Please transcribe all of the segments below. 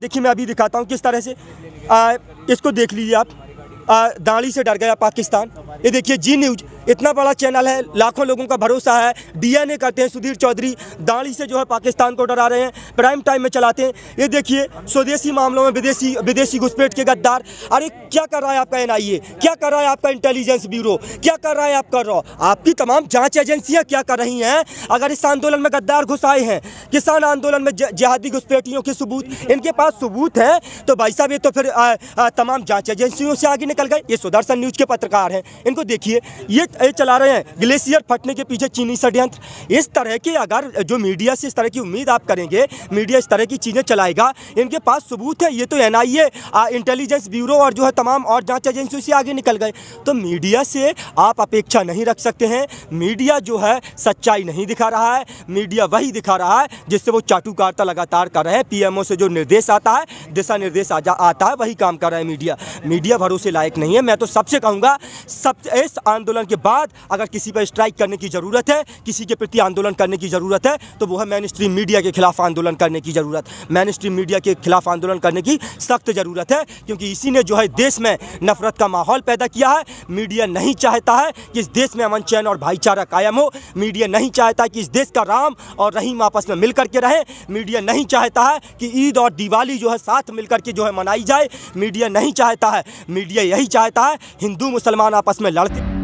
देखिए मैं अभी दिखाता हूँ किस तरह से इसको देख लीजिए आप। दाढ़ी से डर गया पाकिस्तान। ये देखिए जी न्यूज़ इतना बड़ा चैनल है, लाखों लोगों का भरोसा है, डीएनए करते हैं सुधीर चौधरी, दाढ़ी से जो है पाकिस्तान को डरा रहे हैं, प्राइम टाइम में चलाते हैं। ये देखिए स्वदेशी मामलों में विदेशी घुसपैठ के गद्दार। अरे क्या कर रहा है आपका एनआईए, क्या कर रहा है आपका इंटेलिजेंस ब्यूरो, क्या कर रहा है आपका रॉ, आपकी तमाम जांच एजेंसियां क्या कर रही हैं? अगर इस आंदोलन में गद्दार घुस आए हैं, किसान आंदोलन में जिहादी घुसपैठियों के सबूत इनके पास सबूत है, तो भाई साहब ये तो फिर तमाम जांच एजेंसियों से आगे निकल गए। ये सुदर्शन न्यूज़ के पत्रकार हैं, इनको देखिए ये चला रहे हैं ग्लेशियर फटने के पीछे चीनी षड्यंत्र। इस तरह की अगर जो मीडिया से इस तरह की उम्मीद आप करेंगे, मीडिया इस तरह की चीज़ें चलाएगा, इनके पास सबूत है। ये तो एनआईए, इंटेलिजेंस ब्यूरो और जो है तमाम और जांच एजेंसियों से आगे निकल गए। तो मीडिया से आप अपेक्षा नहीं रख सकते हैं। मीडिया जो है सच्चाई नहीं दिखा रहा है, मीडिया वही दिखा रहा है जिससे वो चाटुकारिता लगातार कर रहे हैं। पीएमओ से जो निर्देश आता है, दिशा निर्देश आता है, वही काम कर रहा है मीडिया। मीडिया भरोसे लायक नहीं है। मैं तो सबसे कहूँगा, इस आंदोलन के बाद अगर किसी पर स्ट्राइक करने की ज़रूरत है, किसी के प्रति आंदोलन करने की ज़रूरत है, तो वो है मेन स्ट्रीम मीडिया के खिलाफ आंदोलन करने की ज़रूरत। मेन स्ट्रीम मीडिया के खिलाफ आंदोलन करने की सख्त ज़रूरत है, क्योंकि इसी ने जो है देश में नफरत का माहौल पैदा किया है। मीडिया नहीं चाहता है कि इस देश में अमन चैन और भाईचारा कायम हो। मीडिया नहीं चाहता कि इस देश का राम और रहीम आपस में मिल करके रहे। मीडिया नहीं चाहता है कि ईद और दिवाली जो है साथ मिल करके जो है मनाई जाए। मीडिया नहीं चाहता है, मीडिया यही चाहता है हिंदू मुसलमान आपस में लड़ते।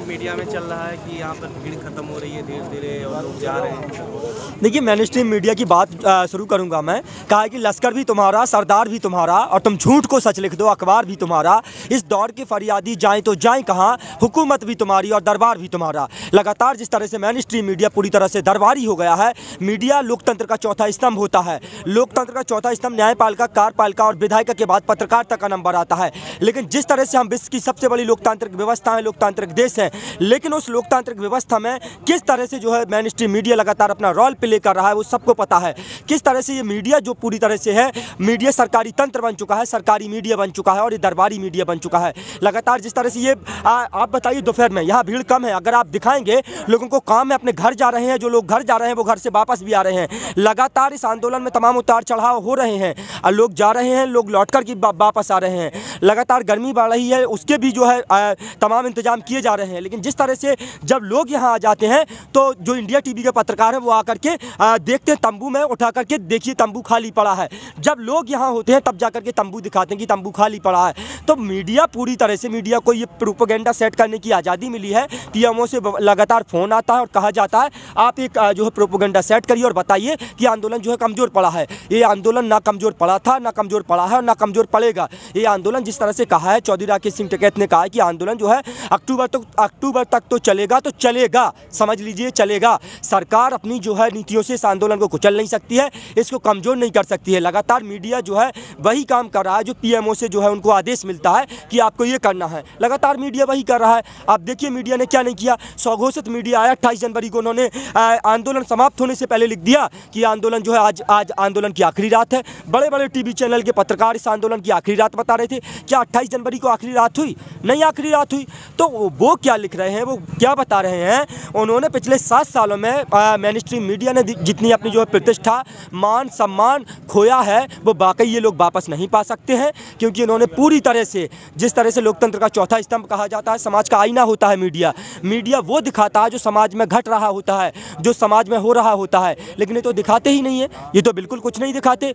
मीडिया में चल रहा है कि यहाँ पर भीड़ खत्म हो रही है धीरे धीरे और लोग जा रहे हैं। देखिए मेन स्ट्रीम मीडिया की बात शुरू करूंगा मैं। कहा है कि लश्कर भी तुम्हारा, सरदार भी तुम्हारा, और तुम झूठ को सच लिख दो, अखबार भी तुम्हारा। इस दौर के फरियादी जाएं तो जाएं कहाँ, हुकूमत भी तुम्हारी और दरबार भी तुम्हारा। लगातार जिस तरह से मेन स्ट्रीम मीडिया पूरी तरह से दरबारी हो गया है। मीडिया लोकतंत्र का चौथा स्तंभ होता है। लोकतंत्र का चौथा स्तंभ न्यायपालिका, कार्यपालिका और विधायिका के बाद पत्रकारिता का नंबर आता है। लेकिन जिस तरह से हम विश्व की सबसे बड़ी लोकतांत्रिक व्यवस्था है, लोकतांत्रिक देश है, लेकिन उस लोकतांत्रिक व्यवस्था में किस तरह से जो है मेन स्ट्रीम मीडिया लगातार अपना रोल प्ले कर रहा है वो सबको पता है। किस तरह से ये मीडिया जो पूरी तरह से है, मीडिया सरकारी तंत्र बन चुका है, सरकारी मीडिया बन चुका है और ये दरबारी मीडिया बन चुका है। लगातार जिस तरह से ये आप बताइए दोपहर में यहाँ भीड़ कम है, अगर आप दिखाएंगे लोगों को काम में अपने घर जा रहे हैं, जो लोग घर जा रहे हैं वो घर से वापस भी आ रहे हैं। लगातार इस आंदोलन में तमाम उतार चढ़ाव हो रहे हैं और लोग जा रहे हैं, लोग लौट कर वापस आ रहे हैं। लगातार गर्मी बढ़ रही है, उसके भी जो है तमाम इंतजाम किए जा रहे हैं। लेकिन जिस तरह से जब लोग यहाँ आ जाते हैं तो जो इंडिया टीवी के पत्रकार हैं वो आकर के देखते हैं तंबू में, उठा करके देखिए तंबू खाली पड़ा है। जब लोग यहाँ होते हैं तब जाकर के तंबू दिखाते हैं कि तंबू खाली पड़ा है। तो मीडिया पूरी तरह से, मीडिया को ये प्रोपेगेंडा सेट करने की आज़ादी मिली है। पीएमओ से लगातार फ़ोन आता है और कहा जाता है आप एक जो है प्रोपेगेंडा सेट करिए और बताइए कि आंदोलन जो है कमज़ोर पड़ा है। ये आंदोलन ना कमज़ोर पड़ा था, ना कमज़ोर पड़ा है और ना कमज़ोर पड़ेगा। ये आंदोलन जिस तरह से कहा है, चौधरी राकेश सिंह टिकैत ने कहा है कि आंदोलन जो है अक्टूबर तक तो चलेगा, तो चलेगा, समझ लीजिए चलेगा। सरकार अपनी जो है नीतियों से इस आंदोलन को कुचल नहीं सकती है, इसको कमज़ोर नहीं कर सकती है। लगातार मीडिया जो है वही काम कर रहा है जो पीएमओ से जो है उनको आदेश मिलता है कि आपको ये करना है। लगातार मीडिया वही कर रहा है। आप देखिए मीडिया ने क्या नहीं किया। स्वघोषित मीडिया आया 28 जनवरी को, उन्होंने आंदोलन समाप्त होने से पहले लिख दिया कि आंदोलन जो है आज आंदोलन की आखिरी रात है। बड़े बड़े टीवी चैनल के पत्रकार इस आंदोलन की आखिरी रात बता रहे थे। क्या 28 जनवरी को आखिरी रात हुई? नहीं आखिरी रात हुई। तो वो क्या लिख रहे हैं, वो क्या बता रहे हैं? उन्होंने पिछले 7 सालों में मेन स्ट्रीम मीडिया ने जितनी अपनी जो है प्रतिष्ठा, मान, सम्मान खोया है वो वाकई ये लोग वापस नहीं पा सकते हैं, क्योंकि इन्होंने पूरी तरह से, जिस तरह से लोकतंत्र का चौथा स्तंभ कहा जाता है, समाज का आईना होता है मीडिया। मीडिया वो दिखाता है जो समाज में घट रहा होता है, जो समाज में हो रहा होता है, लेकिन ये तो दिखाते ही नहीं है। ये तो बिल्कुल कुछ नहीं दिखाते।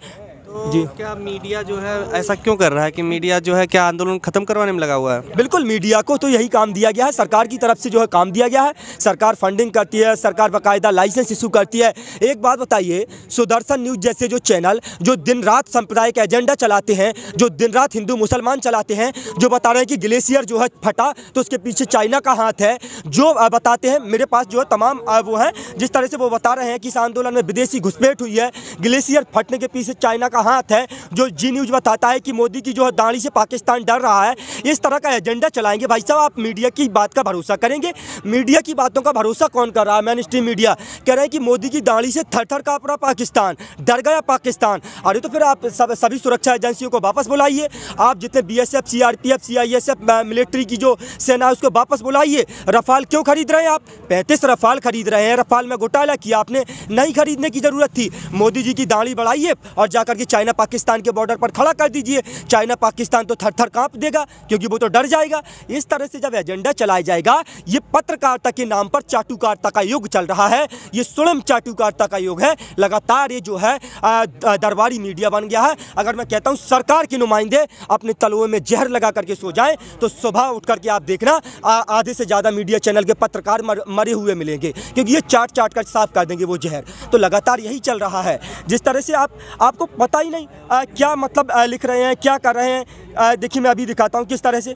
जी, क्या मीडिया जो है ऐसा क्यों कर रहा है कि मीडिया जो है क्या आंदोलन खत्म करवाने में लगा हुआ है? बिल्कुल, मीडिया को तो यही काम दिया गया है, सरकार की तरफ से जो है काम दिया गया है। सरकार फंडिंग करती है, सरकार बाकायदा लाइसेंस इशू करती है। एक बात बताइए, सुदर्शन न्यूज़ जैसे जो चैनल जो दिन रात सांप्रदायिक एजेंडा चलाते हैं, जो दिन रात हिंदू मुसलमान चलाते हैं, जो बता रहे हैं कि ग्लेशियर जो है फटा तो उसके पीछे चाइना का हाथ है, जो बताते हैं, मेरे पास जो है तमाम वो हैं, जिस तरह से वो बता रहे हैं कि इस आंदोलन में विदेशी घुसपैठ हुई है, ग्लेशियर फटने के पीछे चाइना का हाथ है जो जी न्यूज़ बताता है कि मोदी की जो है दाढ़ी से पाकिस्तान डर रहा है, इस तरह का एजेंडा चलाएंगे। भाई साहब, आप मीडिया की बात का भरोसा करेंगे? मीडिया की बातों का भरोसा कौन कर रहा है? मेन स्ट्रीम मीडिया कह रहे हैं कि मोदी की दाढ़ी से थर थर काँप रहा पाकिस्तान, डर गया पाकिस्तान। अरे तो फिर आप सभी सुरक्षा एजेंसियों को वापस बुलाइए। आप जितने BSF, CRPF, CISF मिलिट्री की जो सेना है उसको वापस बुलाइए। रफाल क्यों खरीद रहे हैं आप? 35 रफाल खरीद रहे हैं। रफाल में घोटाला किया आपने, नहीं खरीदने की जरूरत थी। मोदी जी की दाढ़ी बढ़ाइए और जाकर के चाइना पाकिस्तान के बॉर्डर पर खड़ा कर दीजिए। चाइना पाकिस्तान तो थर थर कांप देगा, क्योंकि वो तो डर जाएगा। इस तरह से जब एजेंडा चलाया जाएगा, ये पत्रकारिता के नाम पर चाटुकारिता का युग चल रहा है। ये स्वयं चाटुकारिता का युग है। लगातार ये जो है दरबारी मीडिया बन गया है। अगर मैं कहता हूँ सरकार के नुमाइंदे अपने तलवे में जहर लगा करके सो जाएं, तो सुबह उठ करके आप देखना आधे से ज़्यादा मीडिया चैनल के पत्रकार मरे हुए मिलेंगे, क्योंकि ये चाट चाट कर साफ कर देंगे वो जहर। तो लगातार यही चल रहा है। जिस तरह से आपको पता ही नहीं क्या मतलब लिख रहे हैं, क्या कर रहे हैं। देखिए मैं अभी दिखाता हूँ किस तरह से।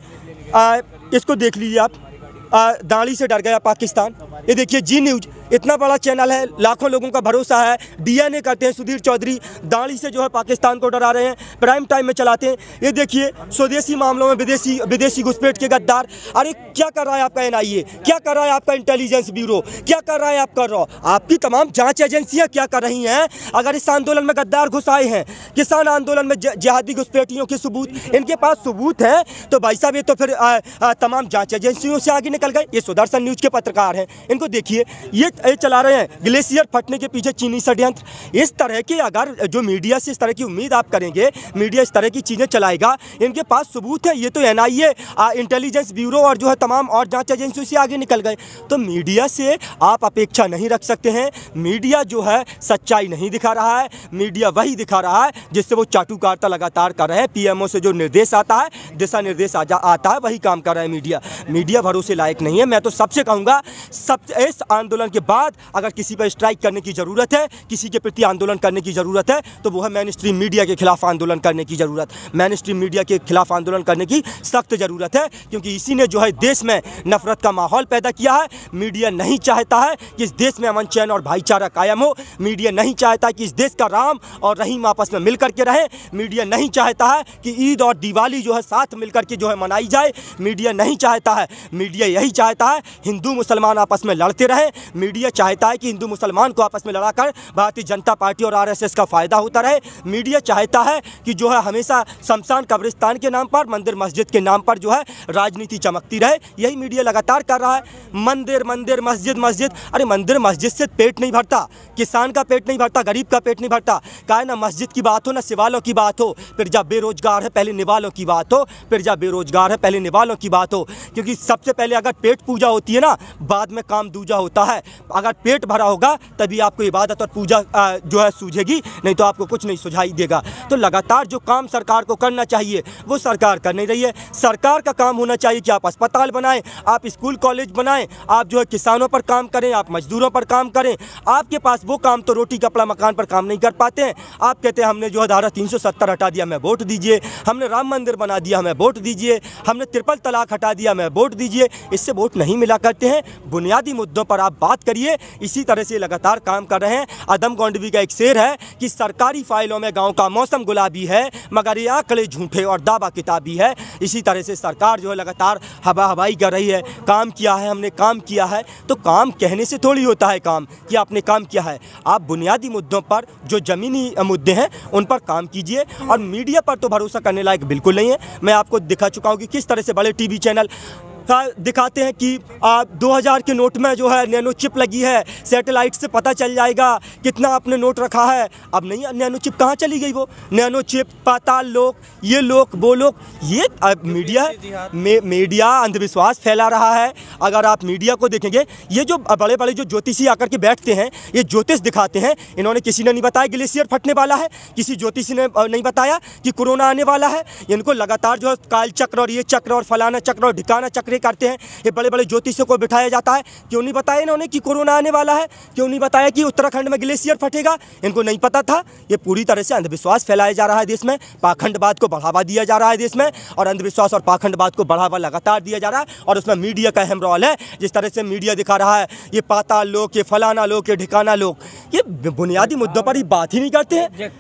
इसको देख लीजिए आप। दाढ़ी से डर गया पाकिस्तान। ये देखिए जी न्यूज़, इतना बड़ा चैनल है, लाखों लोगों का भरोसा है। DNA करते हैं सुधीर चौधरी, दाढ़ी से जो है पाकिस्तान को डरा रहे हैं, प्राइम टाइम में चलाते हैं। ये देखिए स्वदेशी मामलों में विदेशी घुसपैठ के गद्दार। अरे क्या कर रहा है आपका NIA, क्या कर रहा है आपका इंटेलिजेंस ब्यूरो, क्या कर रहा है आपका रॉ, आपकी तमाम जाँच एजेंसियाँ क्या कर रही हैं? अगर इस आंदोलन में गद्दार घुस आए हैं, किसान आंदोलन में जिहादी घुसपैठियों के सबूत इनके पास सबूत है, तो भाई साहब ये तो फिर तमाम जाँच एजेंसियों से आगे निकल गए। ये सुदर्शन न्यूज़ के पत्रकार हैं, इनको देखिए ये चला रहे हैं ग्लेशियर फटने के पीछे चीनी षड्यंत्र। इस तरह के अगर जो मीडिया से इस तरह की उम्मीद आप करेंगे, मीडिया इस तरह की चीज़ें चलाएगा, इनके पास सबूत है। ये तो NIA, इंटेलिजेंस ब्यूरो और जो है तमाम और जांच एजेंसियों से आगे निकल गए। तो मीडिया से आप अपेक्षा नहीं रख सकते हैं। मीडिया जो है सच्चाई नहीं दिखा रहा है, मीडिया वही दिखा रहा है जिससे वो चाटुकारिता लगातार कर रहे हैं। PMO से जो निर्देश आता है, दिशा निर्देश आता है, वही काम कर रहा है मीडिया। मीडिया भरोसे लायक नहीं है। मैं तो सबसे कहूँगा, इस आंदोलन के बाद अगर किसी पर स्ट्राइक करने की ज़रूरत है, किसी के प्रति आंदोलन करने की ज़रूरत है, तो वो है मेन स्ट्रीम मीडिया के खिलाफ आंदोलन करने की ज़रूरत। मेन स्ट्रीम मीडिया के खिलाफ आंदोलन करने की सख्त ज़रूरत है, क्योंकि इसी ने जो है देश में नफरत का माहौल पैदा किया है। मीडिया नहीं चाहता है कि इस देश में अमन चैन और भाईचारा कायम हो। मीडिया नहीं चाहता कि इस देश का राम और रहीम आपस में मिल करके रहे। मीडिया नहीं चाहता है कि ईद और दिवाली जो है साथ मिल करके जो है मनाई जाए। मीडिया नहीं चाहता है, मीडिया यही चाहता है हिंदू मुसलमान आपस में लड़ते रहे। मीडिया चाहता है कि हिंदू मुसलमान को आपस में लड़ाकर भारतीय जनता पार्टी और RSS का फ़ायदा होता रहे। मीडिया चाहता है कि जो है हमेशा शमशान कब्रिस्तान के नाम पर, मंदिर मस्जिद के नाम पर जो है राजनीति चमकती रहे। यही मीडिया लगातार कर रहा है। मंदिर मंदिर, मस्जिद मस्जिद। अरे मंदिर मस्जिद से पेट नहीं भरता, किसान का पेट नहीं भरता, गरीब का पेट नहीं भरता। का है ना मस्जिद की बात हो ना शिवालों की बात हो, फिर जब बेरोजगार है पहले निवालों की बात हो, फिर जब बेरोजगार है पहले निवालों की बात हो। क्योंकि सबसे पहले अगर पेट पूजा होती है ना, बाद में काम दूजा होता है। अगर पेट भरा होगा तभी आपको इबादत और पूजा जो है सूझेगी, नहीं तो आपको कुछ नहीं सुझाई देगा। तो लगातार जो काम सरकार को करना चाहिए वो सरकार कर नहीं रही है। सरकार का काम होना चाहिए कि आप अस्पताल बनाएं, आप स्कूल कॉलेज बनाएं, आप जो है किसानों पर काम करें, आप मजदूरों पर काम करें। आपके पास वो काम तो रोटी कपड़ा मकान पर काम नहीं कर पाते हैं। आप कहते हैं हमने जो है धारा 370 हटा दिया, हमें वोट दीजिए। हमने राम मंदिर बना दिया, हमें वोट दीजिए। हमने ट्रिपल तलाक हटा दिया, हमें वोट दीजिए। इससे वोट नहीं मिला करते हैं। बुनियादी मुद्दों पर आप बात करिए। इसी तरह से लगातार काम कर रहे हैं। आदम गोंडवी का एक शेर है कि सरकारी फाइलों में गांव का मौसम गुलाबी है, मगर ये आंकड़े झूठे और दावा किताबी है। इसी तरह से सरकार जो है लगातार हवा हवाई कर रही है। काम किया है, हमने काम किया है, तो काम कहने से थोड़ी होता है काम कि आपने काम किया है। आप बुनियादी मुद्दों पर, जो ज़मीनी मुद्दे हैं, उन पर काम कीजिए। और मीडिया पर तो भरोसा करने लायक बिल्कुल नहीं है। मैं आपको दिखा चुका हूँ कि किस तरह से बड़े TV चैनल दिखाते हैं कि 2000 के नोट में जो है नैनो चिप लगी है, सैटेलाइट से पता चल जाएगा कितना आपने नोट रखा है। अब नहीं, नैनो चिप कहाँ चली गई? वो नैनो चिप, पाताल लोक, ये लोग वो लोग, ये मीडिया है। मीडिया अंधविश्वास फैला रहा है। अगर आप मीडिया को देखेंगे, ये जो बड़े बड़े जो ज्योतिषी आकर के बैठते हैं, ये ज्योतिष दिखाते हैं। इन्होंने किसी ने नहीं बताया ग्लेशियर फटने वाला है, किसी ज्योतिषी ने नहीं बताया कि कोरोना आने वाला है। इनको लगातार जो है काल चक्र और ये चक्र और फलाना चक्र और ढिकाना चक्र नाटक करते हैं। ये बड़े बड़े ज्योतिषों को बिठाया जाता है। क्यों नहीं बताया इन्होंने कि कोरोना आने वाला है? क्यों नहीं बताया कि उत्तराखंड में ग्लेशियर फटेगा? इनको नहीं पता था। ये पूरी तरह से अंधविश्वास फैलाया जा रहा है देश में, पाखंडवाद को बढ़ावा दिया जा रहा है देश में, और अंधविश्वास और पाखंडवाद को बढ़ावा लगातार दिया जा रहा है। और उसमें मीडिया का अहम रोल है। जिस तरह से मीडिया दिखा रहा है ये पाताल लोक, ये फलाना लोक, ये ठिकाना लोक, ये बुनियादी मुद्दों पर ही बात ही नहीं करते हैं।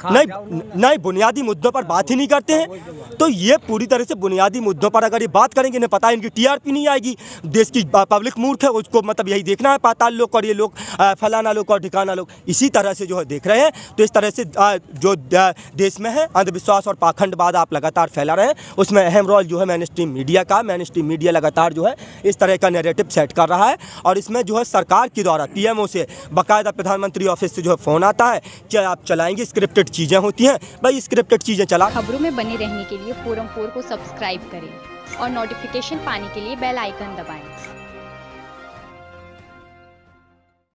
नहीं बुनियादी मुद्दों पर बात ही नहीं करते हैं। तो ये पूरी तरह से बुनियादी मुद्दों पर अगर ये बात करेंगे, इन्हें पता है इनकी टीआरपी नहीं आएगी। देश की पब्लिक मूर्ख है, उसको मतलब यही देखना है पाताल लोक और ये लोग फलाना लोक और ठिकाना लोक, इसी तरह से जो है देख रहे हैं। तो इस तरह से जो देश में है अंधविश्वास और पाखंडवाद आप लगातार फैला रहे हैं, उसमें अहम रोल जो है मेन स्ट्रीम मीडिया का। मेन स्ट्रीम मीडिया लगातार जो है इस तरह का नैरेटिव सेट कर रहा है। और इसमें जो है सरकार के द्वारा पीएमओ से बाकायदा प्रधानमंत्री ऑफिस से जो है फ़ोन आता है कि आप चलाएंगे, स्क्रिप्टेड चीज़ें होती हैं। भाई स्क्रिप्टेड चीज़ें चला। खबरों में बने रहने के लिए फोरम 4 को सब्सक्राइब करें और नोटिफिकेशन पाने के लिए बेल आइकन दबाएं।